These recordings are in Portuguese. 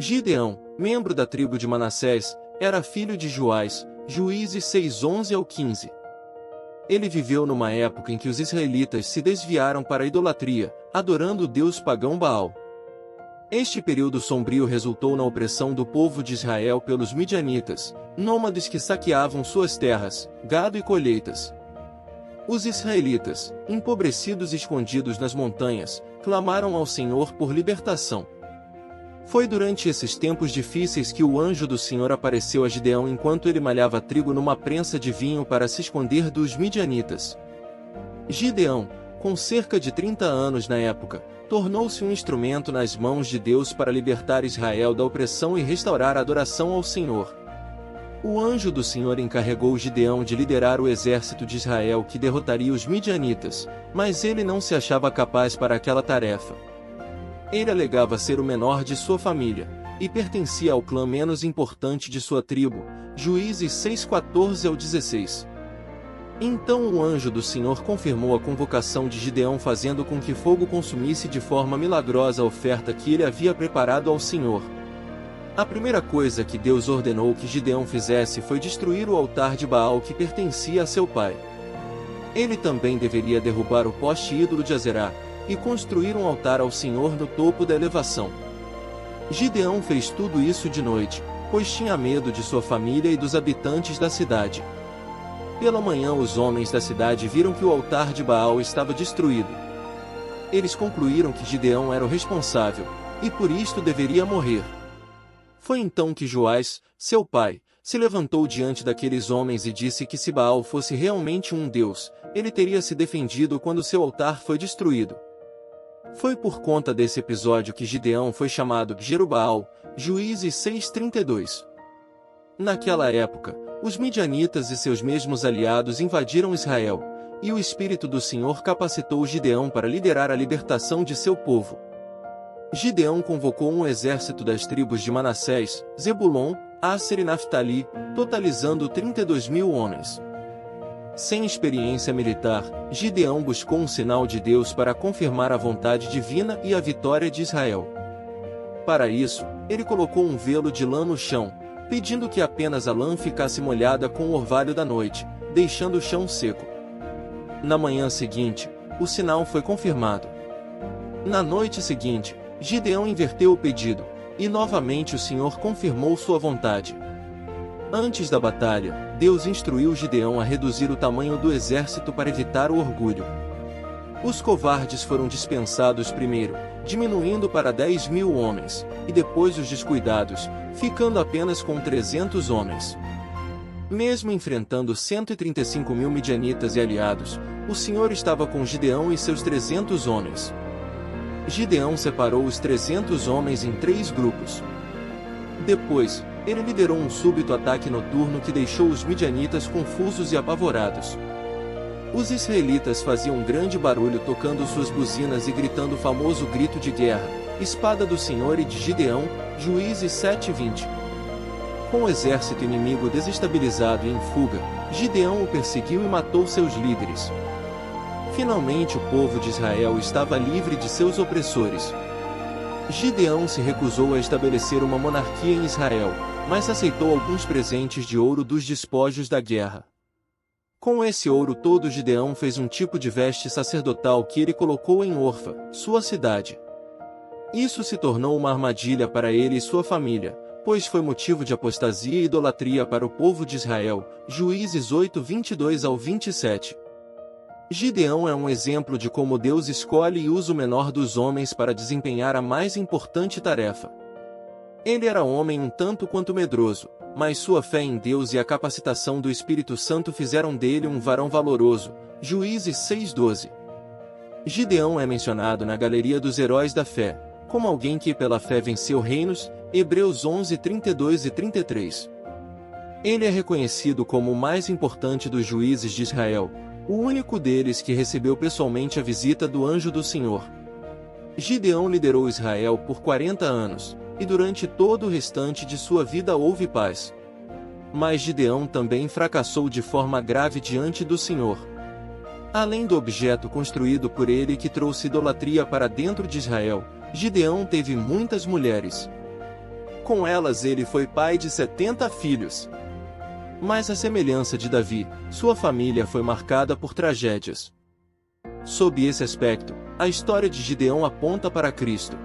Gideão, membro da tribo de Manassés, era filho de Joás, Juízes 6:11 ao 15. Ele viveu numa época em que os israelitas se desviaram para a idolatria, adorando o deus pagão Baal. Este período sombrio resultou na opressão do povo de Israel pelos midianitas, nômades que saqueavam suas terras, gado e colheitas. Os israelitas, empobrecidos e escondidos nas montanhas, clamaram ao Senhor por libertação. Foi durante esses tempos difíceis que o anjo do Senhor apareceu a Gideão enquanto ele malhava trigo numa prensa de vinho para se esconder dos midianitas. Gideão, com cerca de 30 anos na época, tornou-se um instrumento nas mãos de Deus para libertar Israel da opressão e restaurar a adoração ao Senhor. O anjo do Senhor encarregou Gideão de liderar o exército de Israel que derrotaria os midianitas, mas ele não se achava capaz para aquela tarefa. Ele alegava ser o menor de sua família, e pertencia ao clã menos importante de sua tribo, Juízes 6:14 ao 16. Então o anjo do Senhor confirmou a convocação de Gideão fazendo com que fogo consumisse de forma milagrosa a oferta que ele havia preparado ao Senhor. A primeira coisa que Deus ordenou que Gideão fizesse foi destruir o altar de Baal que pertencia a seu pai. Ele também deveria derrubar o poste ídolo de Azerá, e construir um altar ao Senhor no topo da elevação. Gideão fez tudo isso de noite, pois tinha medo de sua família e dos habitantes da cidade. Pela manhã os homens da cidade viram que o altar de Baal estava destruído. Eles concluíram que Gideão era o responsável, e por isto deveria morrer. Foi então que Joás, seu pai, se levantou diante daqueles homens e disse que se Baal fosse realmente um deus, ele teria se defendido quando seu altar foi destruído. Foi por conta desse episódio que Gideão foi chamado Jerubaal, Juízes 6:32. Naquela época, os midianitas e seus mesmos aliados invadiram Israel, e o Espírito do Senhor capacitou Gideão para liderar a libertação de seu povo. Gideão convocou um exército das tribos de Manassés, Zebulon, Asser e Naftali, totalizando 32.000 homens. Sem experiência militar, Gideão buscou um sinal de Deus para confirmar a vontade divina e a vitória de Israel. Para isso, ele colocou um velo de lã no chão, pedindo que apenas a lã ficasse molhada com o orvalho da noite, deixando o chão seco. Na manhã seguinte, o sinal foi confirmado. Na noite seguinte, Gideão inverteu o pedido, e novamente o Senhor confirmou sua vontade. Antes da batalha, Deus instruiu Gideão a reduzir o tamanho do exército para evitar o orgulho. Os covardes foram dispensados primeiro, diminuindo para 10.000 homens, e depois os descuidados, ficando apenas com 300 homens. Mesmo enfrentando 135.000 midianitas e aliados, o Senhor estava com Gideão e seus 300 homens. Gideão separou os 300 homens em 3 grupos. Depois, ele liderou um súbito ataque noturno que deixou os midianitas confusos e apavorados. Os israelitas faziam um grande barulho tocando suas buzinas e gritando o famoso grito de guerra, Espada do Senhor e de Gideão, Juízes 7:20. Com o exército inimigo desestabilizado e em fuga, Gideão o perseguiu e matou seus líderes. Finalmente o povo de Israel estava livre de seus opressores. Gideão se recusou a estabelecer uma monarquia em Israel, mas aceitou alguns presentes de ouro dos despojos da guerra. Com esse ouro todo Gideão fez um tipo de veste sacerdotal que ele colocou em Orfa, sua cidade. Isso se tornou uma armadilha para ele e sua família, pois foi motivo de apostasia e idolatria para o povo de Israel, Juízes 8:22 ao 27. Gideão é um exemplo de como Deus escolhe e usa o menor dos homens para desempenhar a mais importante tarefa. Ele era homem um tanto quanto medroso, mas sua fé em Deus e a capacitação do Espírito Santo fizeram dele um varão valoroso, Juízes 6:12. Gideão é mencionado na galeria dos heróis da fé, como alguém que pela fé venceu reinos, Hebreus 11:32 e 33. Ele é reconhecido como o mais importante dos juízes de Israel, o único deles que recebeu pessoalmente a visita do anjo do Senhor. Gideão liderou Israel por 40 anos, e durante todo o restante de sua vida houve paz. Mas Gideão também fracassou de forma grave diante do Senhor. Além do objeto construído por ele que trouxe idolatria para dentro de Israel, Gideão teve muitas mulheres. Com elas ele foi pai de 70 filhos. Mas à semelhança de Davi, sua família foi marcada por tragédias. Sob esse aspecto, a história de Gideão aponta para Cristo.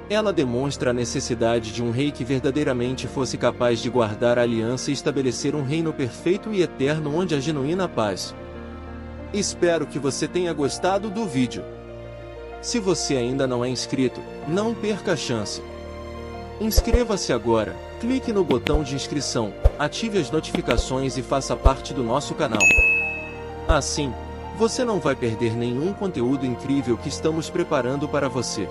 Ela demonstra a necessidade de um rei que verdadeiramente fosse capaz de guardar a aliança e estabelecer um reino perfeito e eterno onde há genuína paz. Espero que você tenha gostado do vídeo. Se você ainda não é inscrito, não perca a chance. Inscreva-se agora, clique no botão de inscrição, ative as notificações e faça parte do nosso canal. Assim, você não vai perder nenhum conteúdo incrível que estamos preparando para você.